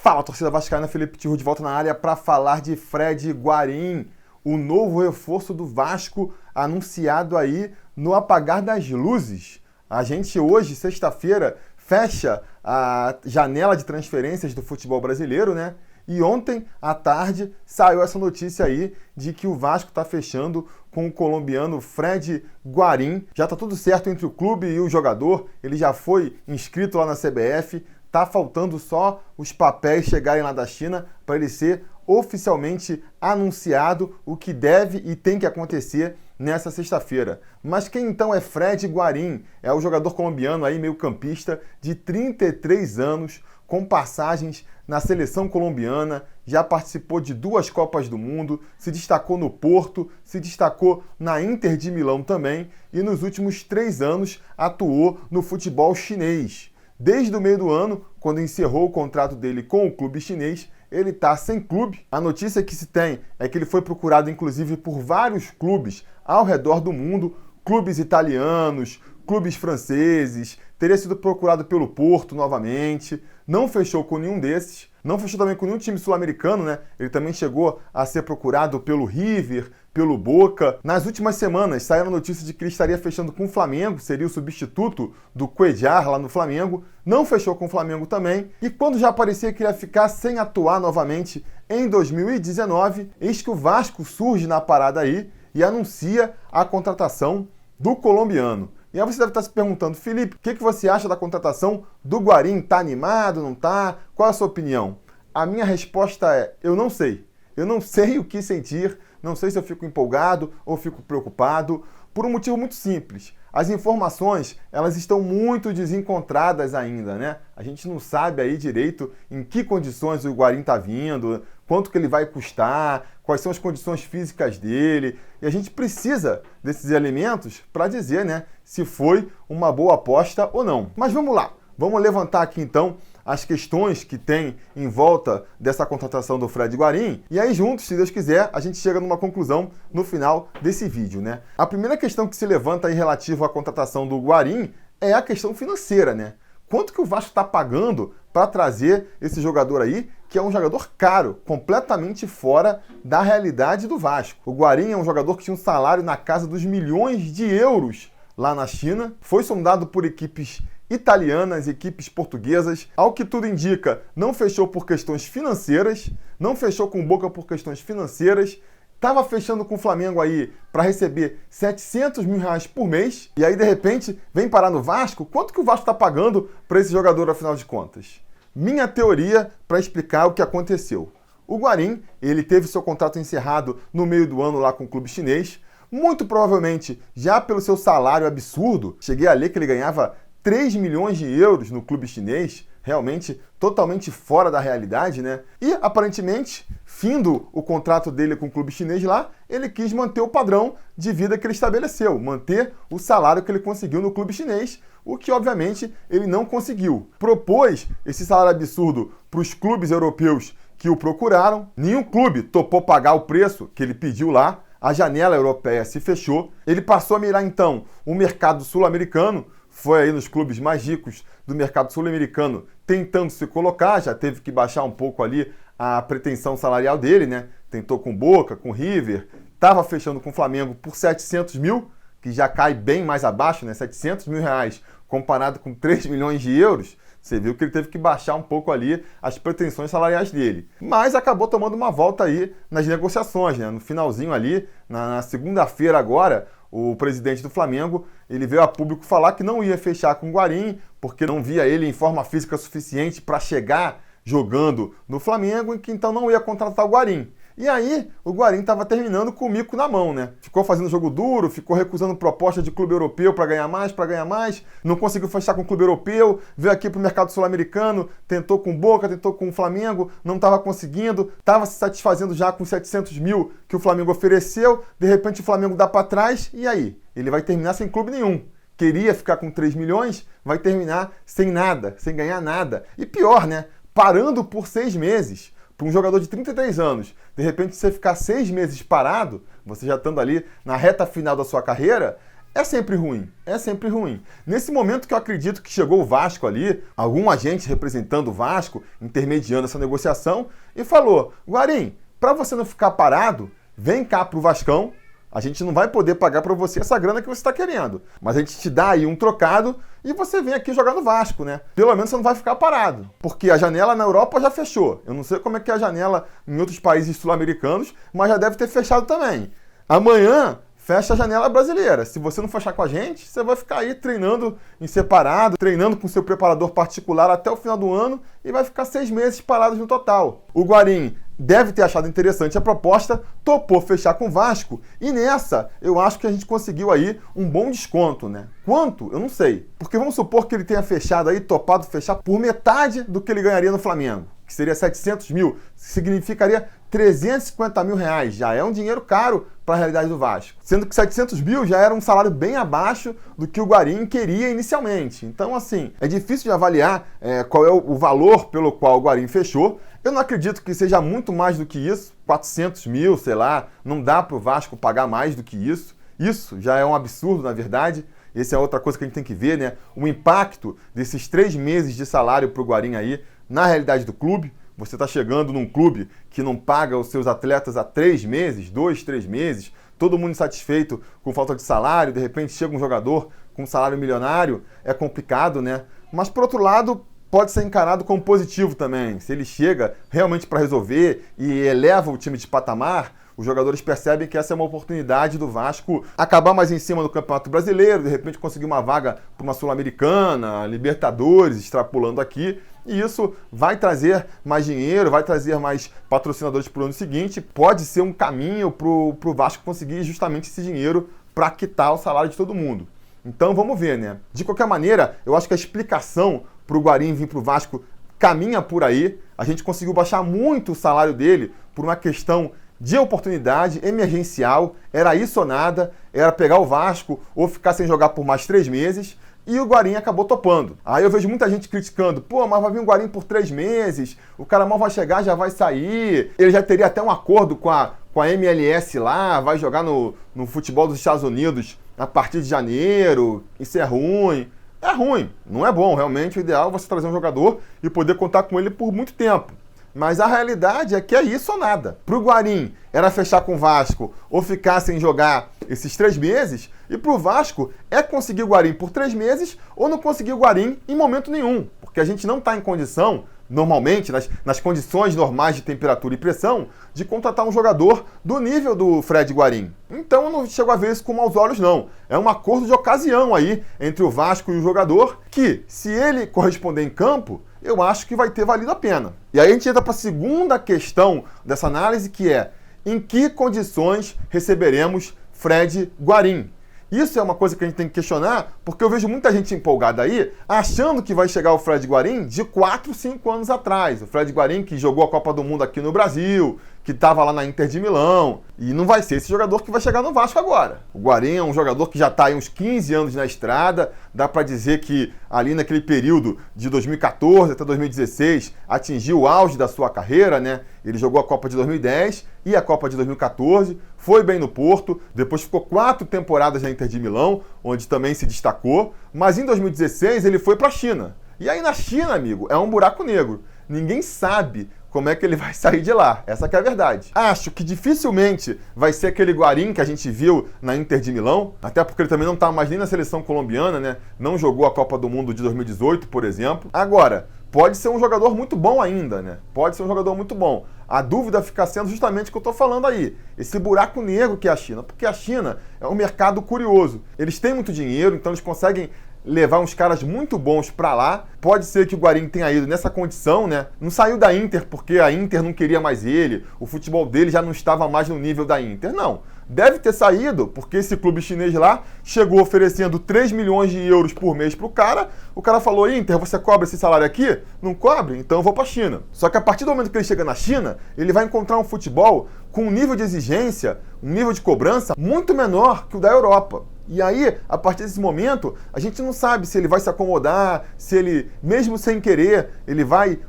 Fala, torcida vascaína, Felipe Tiru de volta na área para falar de Fred Guarín, o novo reforço do Vasco anunciado aí no apagar das luzes. A gente hoje, sexta-feira, fecha a janela de transferências do futebol brasileiro, né? E ontem à tarde saiu essa notícia aí de que o Vasco está fechando com o colombiano Fred Guarín. Já está tudo certo entre o clube e o jogador, ele já foi inscrito lá na CBF. Tá faltando só os papéis chegarem lá da China para ele ser oficialmente anunciado, o que deve e tem que acontecer nessa sexta-feira. Mas quem então é Fred Guarín? É o jogador colombiano aí, meio-campista, de 33 anos, com passagens na seleção colombiana, já participou de 2 Copas do Mundo, se destacou no Porto, se destacou na Inter de Milão também e nos últimos 3 anos atuou no futebol chinês. Desde o meio do ano, quando encerrou o contrato dele com o clube chinês, ele está sem clube. A notícia que se tem é que ele foi procurado, inclusive, por vários clubes ao redor do mundo, clubes italianos, clubes franceses, teria sido procurado pelo Porto novamente, não fechou com nenhum desses, não fechou também com nenhum time sul-americano, né? Ele também chegou a ser procurado pelo River, pelo Boca. Nas últimas semanas saiu a notícia de que ele estaria fechando com o Flamengo, seria o substituto do Cuéllar lá no Flamengo, não fechou com o Flamengo também, e quando já parecia que ele ia ficar sem atuar novamente em 2019, eis que o Vasco surge na parada aí e anuncia a contratação do colombiano. E aí você deve estar se perguntando, Felipe, o que você acha da contratação do Guarín? Tá animado, não tá? Qual é a sua opinião? A minha resposta é, eu não sei. Eu não sei o que sentir, não sei se eu fico empolgado ou fico preocupado, por um motivo muito simples. As informações, elas estão muito desencontradas ainda, né? A gente não sabe aí direito em que condições o Guarín está vindo, quanto que ele vai custar, quais são as condições físicas dele. E a gente precisa desses elementos para dizer, né, se foi uma boa aposta ou não. Mas vamos lá, vamos levantar aqui então as questões que tem em volta dessa contratação do Fred Guarín, e aí juntos, se Deus quiser, a gente chega numa conclusão no final desse vídeo, né? A primeira questão que se levanta aí relativo à contratação do Guarín é a questão financeira, né? Quanto que o Vasco está pagando para trazer esse jogador aí, que é um jogador caro, completamente fora da realidade do Vasco. O Guarín é um jogador que tinha um salário na casa dos milhões de euros lá na China, foi sondado por equipes italianas, equipes portuguesas, ao que tudo indica, não fechou por questões financeiras, não fechou com o Boca por questões financeiras, estava fechando com o Flamengo aí para receber 700 mil reais por mês, e aí de repente vem parar no Vasco. Quanto que o Vasco está pagando para esse jogador, afinal de contas? Minha teoria para explicar o que aconteceu. O Guarín, ele teve seu contrato encerrado no meio do ano lá com o clube chinês, muito provavelmente já pelo seu salário absurdo, cheguei a ler que ele ganhava 3 milhões de euros no clube chinês, realmente totalmente fora da realidade, né? E, aparentemente, findo o contrato dele com o clube chinês lá, ele quis manter o padrão de vida que ele estabeleceu, manter o salário que ele conseguiu no clube chinês, o que, obviamente, ele não conseguiu. Propôs esse salário absurdo para os clubes europeus que o procuraram, nenhum clube topou pagar o preço que ele pediu lá, a janela europeia se fechou, ele passou a mirar, então, o mercado sul-americano, foi aí nos clubes mais ricos do mercado sul-americano tentando se colocar, já teve que baixar um pouco ali a pretensão salarial dele, né? Tentou com Boca, com River, estava fechando com o Flamengo por 700 mil, que já cai bem mais abaixo, né? 700 mil reais comparado com 3 milhões de euros, você viu que ele teve que baixar um pouco ali as pretensões salariais dele. Mas acabou tomando uma volta aí nas negociações, né? No finalzinho ali, na segunda-feira agora, o presidente do Flamengo, ele veio a público falar que não ia fechar com o Guarín, porque não via ele em forma física suficiente para chegar jogando no Flamengo, e que então não ia contratar o Guarín. E aí, o Guarín estava terminando com o mico na mão, né? Ficou fazendo jogo duro, ficou recusando proposta de clube europeu para ganhar mais, não conseguiu fechar com o clube europeu, veio aqui para o mercado sul-americano, tentou com o Boca, tentou com o Flamengo, não estava conseguindo, estava se satisfazendo já com 700 mil que o Flamengo ofereceu, de repente o Flamengo dá para trás, e aí? Ele vai terminar sem clube nenhum. Queria ficar com 3 milhões, vai terminar sem nada, sem ganhar nada. E pior, né? Parando por 6 meses. Para um jogador de 33 anos, de repente você ficar 6 meses parado, você já estando ali na reta final da sua carreira, é sempre ruim, é sempre ruim. Nesse momento que eu acredito que chegou o Vasco ali, algum agente representando o Vasco, intermediando essa negociação, e falou: Guarim, para você não ficar parado, vem cá pro Vascão, a gente não vai poder pagar para você essa grana que você está querendo, mas a gente te dá aí um trocado e você vem aqui jogar no Vasco, né? Pelo menos você não vai ficar parado, porque a janela na Europa já fechou. Eu não sei como é que é a janela em outros países sul-americanos, mas já deve ter fechado também. Amanhã fecha a janela brasileira. Se você não fechar com a gente, você vai ficar aí treinando em separado, treinando com seu preparador particular até o final do ano e vai ficar 6 meses parados no total. O Guarim deve ter achado interessante a proposta, topou fechar com o Vasco e nessa eu acho que a gente conseguiu aí um bom desconto, né? Quanto? Eu não sei. Porque vamos supor que ele tenha fechado aí, topado fechar por metade do que ele ganharia no Flamengo, que seria 700 mil, significaria 350 mil reais. Já é um dinheiro caro para a realidade do Vasco. Sendo que 700 mil já era um salário bem abaixo do que o Guarim queria inicialmente. Então, assim, é difícil de avaliar qual é o valor pelo qual o Guarim fechou. Eu não acredito que seja muito mais do que isso, 400 mil, sei lá, não dá para o Vasco pagar mais do que isso. Isso já é um absurdo, na verdade. Essa é outra coisa que a gente tem que ver, né? O impacto desses 3 meses de salário para o Guarim aí na realidade do clube. Você está chegando num clube que não paga os seus atletas há 3 meses, 2, 3 meses, todo mundo insatisfeito com falta de salário, de repente chega um jogador com um salário milionário, é complicado, né? Mas, por outro lado, pode ser encarado como positivo também. Se ele chega realmente para resolver e eleva o time de patamar, os jogadores percebem que essa é uma oportunidade do Vasco acabar mais em cima do Campeonato Brasileiro, de repente conseguir uma vaga para uma Sul-Americana, Libertadores, extrapolando aqui. E isso vai trazer mais dinheiro, vai trazer mais patrocinadores para o ano seguinte. Pode ser um caminho para o Vasco conseguir justamente esse dinheiro para quitar o salário de todo mundo. Então vamos ver, né? De qualquer maneira, eu acho que a explicação para o Guarim vir para o Vasco caminha por aí. A gente conseguiu baixar muito o salário dele por uma questão de oportunidade emergencial. Era isso ou nada, era pegar o Vasco ou ficar sem jogar por mais 3 meses. E o Guarim acabou topando. Aí eu vejo muita gente criticando: pô, mas vai vir um Guarim por 3 meses, o cara mal vai chegar, já vai sair. Ele já teria até um acordo com a MLS lá, vai jogar no futebol dos Estados Unidos a partir de janeiro. Isso é ruim. É ruim, não é bom. Realmente o ideal é você trazer um jogador e poder contar com ele por muito tempo. Mas a realidade é que é isso ou nada. Para o Guarim era fechar com o Vasco ou ficar sem jogar esses 3 meses. E para o Vasco é conseguir o Guarim por 3 meses ou não conseguir o Guarim em momento nenhum. Porque a gente não está em condição, normalmente, nas condições normais de temperatura e pressão, de contratar um jogador do nível do Fred Guarim. Então eu não chego a ver isso com maus olhos, não. É um acordo de ocasião aí entre o Vasco e o jogador que, se ele corresponder em campo, eu acho que vai ter valido a pena. E aí a gente entra para a segunda questão dessa análise, que é: em que condições receberemos Fred Guarim? Isso é uma coisa que a gente tem que questionar, porque eu vejo muita gente empolgada aí, achando que vai chegar o Fred Guarim de 4, 5 anos atrás. O Fred Guarim que jogou a Copa do Mundo aqui no Brasil, que estava lá na Inter de Milão. E não vai ser esse jogador que vai chegar no Vasco agora. O Guarim é um jogador que já está aí uns 15 anos na estrada. Dá para dizer que ali naquele período de 2014 até 2016 atingiu o auge da sua carreira, né? Ele jogou a Copa de 2010 e a Copa de 2014, foi bem no Porto, depois ficou 4 temporadas na Inter de Milão, onde também se destacou, mas em 2016 ele foi para a China. E aí na China, amigo, é um buraco negro. Ninguém sabe como é que ele vai sair de lá. Essa que é a verdade. Acho que dificilmente vai ser aquele Guarim que a gente viu na Inter de Milão, até porque ele também não está mais nem na seleção colombiana, né? Não jogou a Copa do Mundo de 2018, por exemplo. Agora, pode ser um jogador muito bom ainda, né? Pode ser um jogador muito bom. A dúvida fica sendo justamente o que eu estou falando aí. Esse buraco negro que é a China. Porque a China é um mercado curioso. Eles têm muito dinheiro, então eles conseguem levar uns caras muito bons para lá. Pode ser que o Guarim tenha ido nessa condição, né? Não saiu da Inter porque a Inter não queria mais ele, o futebol dele já não estava mais no nível da Inter. Não. Deve ter saído porque esse clube chinês lá chegou oferecendo 3 milhões de euros por mês pro cara. O cara falou: Inter, você cobra esse salário aqui? Não cobre? Então eu vou pra China. Só que a partir do momento que ele chega na China, ele vai encontrar um futebol com um nível de exigência, um nível de cobrança muito menor que o da Europa. E aí, a partir desse momento, a gente não sabe se ele vai se acomodar, se ele, mesmo sem querer,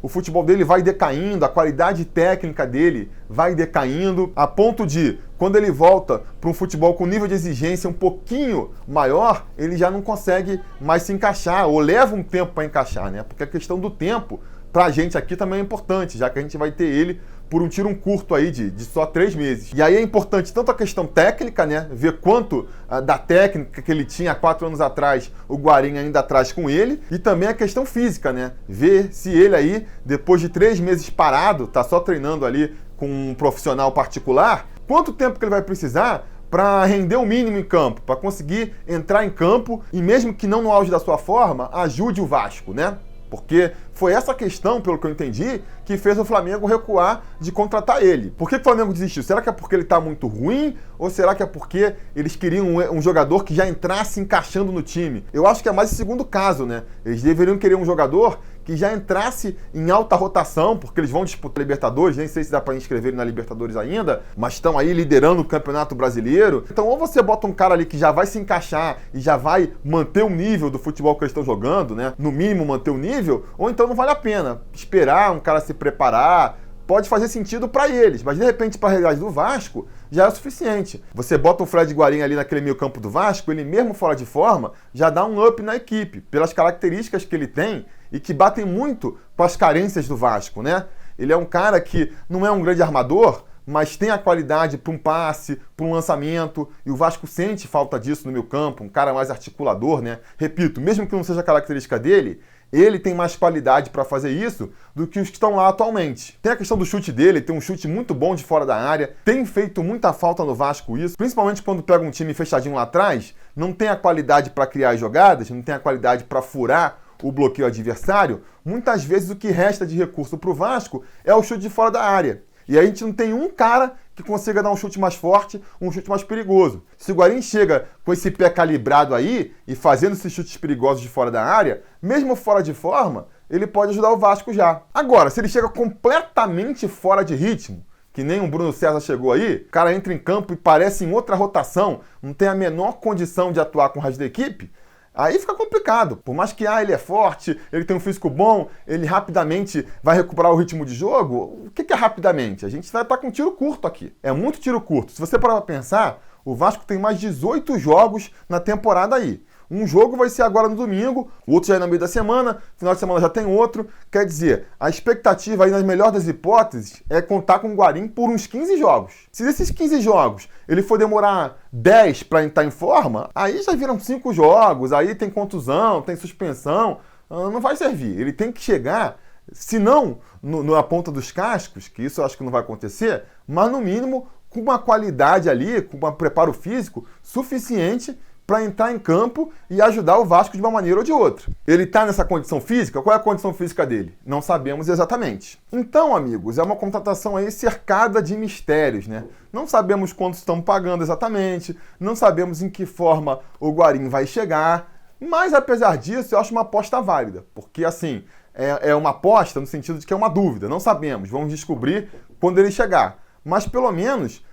o futebol dele vai decaindo, a qualidade técnica dele vai decaindo, a ponto de, quando ele volta para um futebol com nível de exigência um pouquinho maior, ele já não consegue mais se encaixar, ou leva um tempo para encaixar, né? Porque a questão do tempo, pra gente aqui também é importante, já que a gente vai ter ele por um tiro curto aí de só 3 meses. E aí é importante tanto a questão técnica, né? Ver quanto da técnica que ele tinha há 4 anos atrás, o Guarim ainda traz com ele, e também a questão física, né? Ver se ele aí, depois de 3 meses parado, tá só treinando ali com um profissional particular, quanto tempo que ele vai precisar para render o mínimo em campo, para conseguir entrar em campo e mesmo que não no auge da sua forma, ajude o Vasco, né? Porque foi essa questão, pelo que eu entendi, que fez o Flamengo recuar de contratar ele. Por que o Flamengo desistiu? Será que é porque ele está muito ruim? Ou será que é porque eles queriam um jogador que já entrasse encaixando no time? Eu acho que é mais o segundo caso, né? Eles deveriam querer um jogador que já entrasse em alta rotação, porque eles vão disputar a Libertadores, nem sei se dá para inscrever ele na Libertadores ainda, mas estão aí liderando o Campeonato Brasileiro. Então, ou você bota um cara ali que já vai se encaixar e já vai manter o nível do futebol que eles estão jogando, né? No mínimo manter o nível, ou então não vale a pena esperar um cara se preparar. Pode fazer sentido para eles, mas de repente para a realidade do Vasco já é o suficiente. Você bota o Fred Guarim ali naquele meio campo do Vasco, ele mesmo fora de forma, já dá um up na equipe, pelas características que ele tem e que batem muito com as carências do Vasco, né? Ele é um cara que não é um grande armador, mas tem a qualidade para um passe, para um lançamento, e o Vasco sente falta disso no meio campo, um cara mais articulador, né? Repito, mesmo que não seja a característica dele, ele tem mais qualidade para fazer isso do que os que estão lá atualmente. Tem a questão do chute dele, tem um chute muito bom de fora da área, tem feito muita falta no Vasco isso, principalmente quando pega um time fechadinho lá atrás, não tem a qualidade para criar jogadas, não tem a qualidade para furar o bloqueio adversário, muitas vezes o que resta de recurso para o Vasco é o chute de fora da área. E aí a gente não tem um cara que consiga dar um chute mais forte, um chute mais perigoso. Se o Guarim chega com esse pé calibrado aí e fazendo esses chutes perigosos de fora da área, mesmo fora de forma, ele pode ajudar o Vasco já. Agora, se ele chega completamente fora de ritmo, que nem o Bruno César chegou aí, o cara entra em campo e parece em outra rotação, não tem a menor condição de atuar com o resto da equipe, aí fica complicado. Por mais que ele é forte, ele tem um físico bom, ele rapidamente vai recuperar o ritmo de jogo. O que é rapidamente? A gente vai estar com tiro curto aqui. É muito tiro curto. Se você parar para pensar, o Vasco tem mais 18 jogos na temporada aí. Um jogo vai ser agora no domingo, o outro já é no meio da semana, final de semana já tem outro. Quer dizer, a expectativa aí, nas melhores das hipóteses, é contar com o Guarim por uns 15 jogos. Se desses 15 jogos ele for demorar 10 para entrar em forma, aí já viram 5 jogos, aí tem contusão, tem suspensão, não vai servir. Ele tem que chegar, se não na ponta dos cascos, que isso eu acho que não vai acontecer, mas no mínimo com uma qualidade ali, com um preparo físico suficiente para entrar em campo e ajudar o Vasco de uma maneira ou de outra. Ele está nessa condição física? Qual é a condição física dele? Não sabemos exatamente. Então, amigos, é uma contratação aí cercada de mistérios, né? Não sabemos quanto estão pagando exatamente, não sabemos em que forma o Guarim vai chegar, mas apesar disso eu acho uma aposta válida, porque assim, é uma aposta no sentido de que é uma dúvida, não sabemos, vamos descobrir quando ele chegar. Mas pelo menos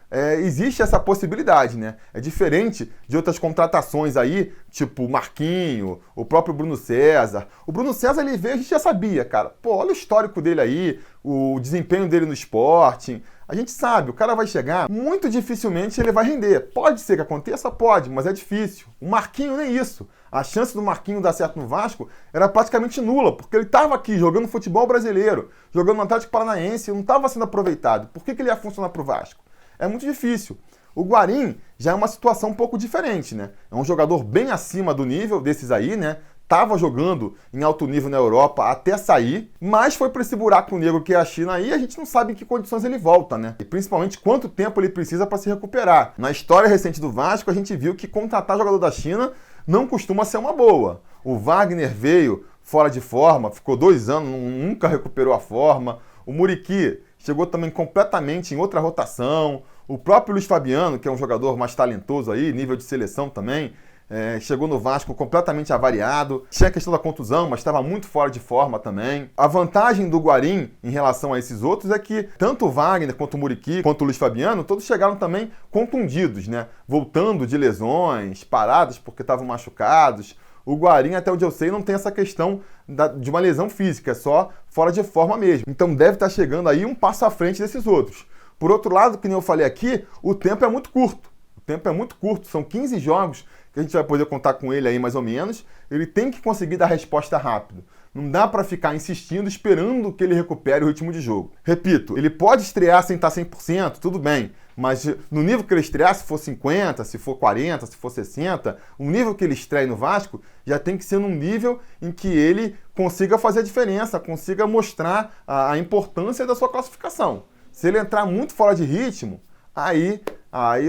existe essa possibilidade, né? É diferente de outras contratações aí, tipo o Marquinho, o próprio Bruno César. O Bruno César, ele veio, a gente já sabia, cara. Pô, olha o histórico dele aí, o desempenho dele no Sporting. A gente sabe, o cara vai chegar, muito dificilmente ele vai render. Pode ser que aconteça? Pode, mas é difícil. O Marquinho nem isso. A chance do Marquinho dar certo no Vasco era praticamente nula, porque ele estava aqui jogando futebol brasileiro, jogando no Atlético Paranaense e não estava sendo aproveitado. Por que ele ia funcionar para o Vasco? É muito difícil. O Guarim já é uma situação um pouco diferente, né? É um jogador bem acima do nível desses aí, né? Tava jogando em alto nível na Europa até sair, mas foi para esse buraco negro que é a China aí, a gente não sabe em que condições ele volta, né? E principalmente quanto tempo ele precisa para se recuperar. Na história recente do Vasco, a gente viu que contratar jogador da China não costuma ser uma boa. O Wagner veio fora de forma, ficou 2 anos, nunca recuperou a forma. O Muriqui chegou também completamente em outra rotação. O próprio Luiz Fabiano, que é um jogador mais talentoso aí, nível de seleção também, chegou no Vasco completamente avariado, tinha a questão da contusão, mas estava muito fora de forma também. A vantagem do Guarim em relação a esses outros é que tanto o Wagner, quanto o Muriqui, quanto o Luiz Fabiano, todos chegaram também contundidos, né? Voltando de lesões, parados porque estavam machucados. O Guarim, até onde eu sei, não tem essa questão de uma lesão física, é só fora de forma mesmo. Então deve estar chegando aí um passo à frente desses outros. Por outro lado, que nem eu falei aqui, o tempo é muito curto. O tempo é muito curto, são 15 jogos que a gente vai poder contar com ele aí mais ou menos. Ele tem que conseguir dar resposta rápido. Não dá para ficar insistindo, esperando que ele recupere o ritmo de jogo. Repito, ele pode estrear sem estar 100%, tudo bem. Mas no nível que ele estrear, se for 50, se for 40, se for 60, o nível que ele estreia no Vasco já tem que ser num nível em que ele consiga fazer a diferença, consiga mostrar a importância da sua classificação. Se ele entrar muito fora de ritmo, aí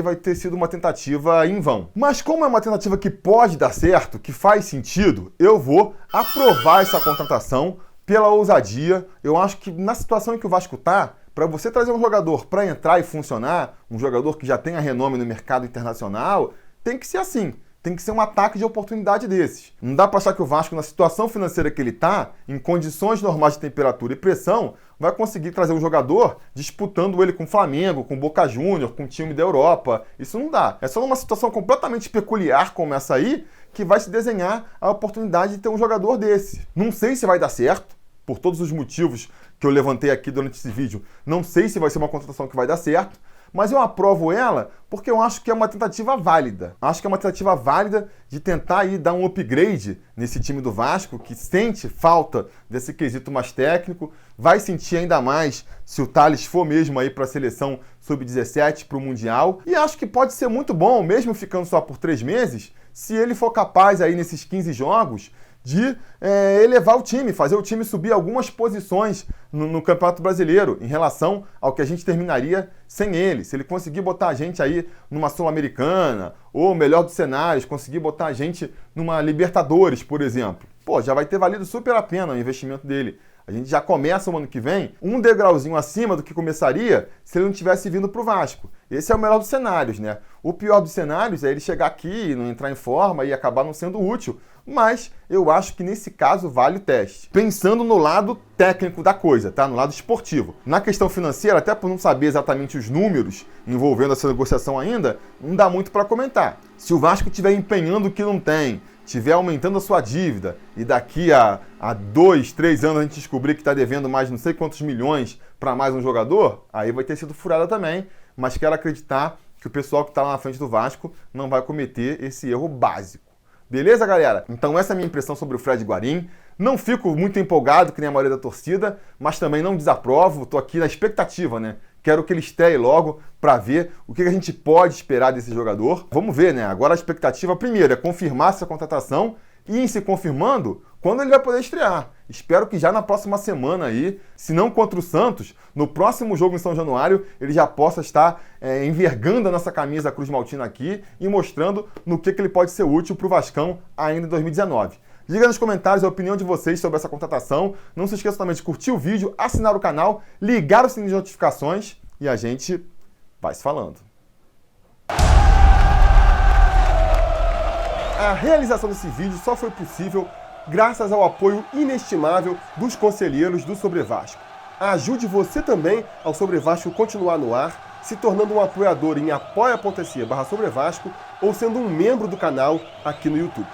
vai ter sido uma tentativa em vão. Mas como é uma tentativa que pode dar certo, que faz sentido, eu vou aprovar essa contratação pela ousadia. Eu acho que na situação em que o Vasco está, para você trazer um jogador para entrar e funcionar, um jogador que já tenha renome no mercado internacional, tem que ser assim. Tem que ser um ataque de oportunidade desses. Não dá para achar que o Vasco, na situação financeira que ele está, em condições normais de temperatura e pressão, vai conseguir trazer um jogador disputando ele com o Flamengo, com o Boca Juniors, com o time da Europa. Isso não dá. É só numa situação completamente peculiar como essa aí que vai se desenhar a oportunidade de ter um jogador desse. Não sei se vai dar certo, por todos os motivos que eu levantei aqui durante esse vídeo. Não sei se vai ser uma contratação que vai dar certo, mas eu aprovo ela porque eu acho que é uma tentativa válida. Acho que é uma tentativa válida de tentar aí dar um upgrade nesse time do Vasco, que sente falta desse quesito mais técnico, vai sentir ainda mais se o Thales for mesmo aí para a seleção sub-17, para o Mundial. E acho que pode ser muito bom, mesmo ficando só por 3 meses, se ele for capaz aí nesses 15 jogos de elevar o time, fazer o time subir algumas posições no Campeonato Brasileiro em relação ao que a gente terminaria sem ele. Se ele conseguir botar a gente aí numa Sul-Americana, ou melhor dos cenários, conseguir botar a gente numa Libertadores, por exemplo, já vai ter valido super a pena o investimento dele. A gente já começa o ano que vem um degrauzinho acima do que começaria se ele não tivesse vindo para o Vasco. Esse é o melhor dos cenários, né? O pior dos cenários é ele chegar aqui, não entrar em forma e acabar não sendo útil. Mas eu acho que nesse caso vale o teste. Pensando no lado técnico da coisa, tá? No lado esportivo. Na questão financeira, até por não saber exatamente os números envolvendo essa negociação ainda, não dá muito para comentar. Se o Vasco estiver empenhando o que não tem, estiver aumentando a sua dívida e daqui a 2, 3 anos a gente descobrir que está devendo mais não sei quantos milhões para mais um jogador, aí vai ter sido furada também, mas quero acreditar que o pessoal que está lá na frente do Vasco não vai cometer esse erro básico. Beleza, galera? Então essa é a minha impressão sobre o Fred Guarim. Não fico muito empolgado, que nem a maioria da torcida, mas também não desaprovo, estou aqui na expectativa, né? Quero que ele estreie logo para ver o que a gente pode esperar desse jogador. Vamos ver, né? Agora a expectativa, primeiro, é confirmar essa contratação e, em se confirmando, quando ele vai poder estrear. Espero que já na próxima semana aí, se não contra o Santos, no próximo jogo em São Januário, ele já possa estar envergando a nossa camisa Cruz Maltina aqui e mostrando no que ele pode ser útil para o Vascão ainda em 2019. Diga nos comentários a opinião de vocês sobre essa contratação. Não se esqueça também de curtir o vídeo, assinar o canal, ligar o sininho de notificações e a gente vai se falando. A realização desse vídeo só foi possível graças ao apoio inestimável dos conselheiros do Sobre Vasco. Ajude você também ao Sobre Vasco continuar no ar, se tornando um apoiador em apoia.se/Sobre Vasco ou sendo um membro do canal aqui no YouTube.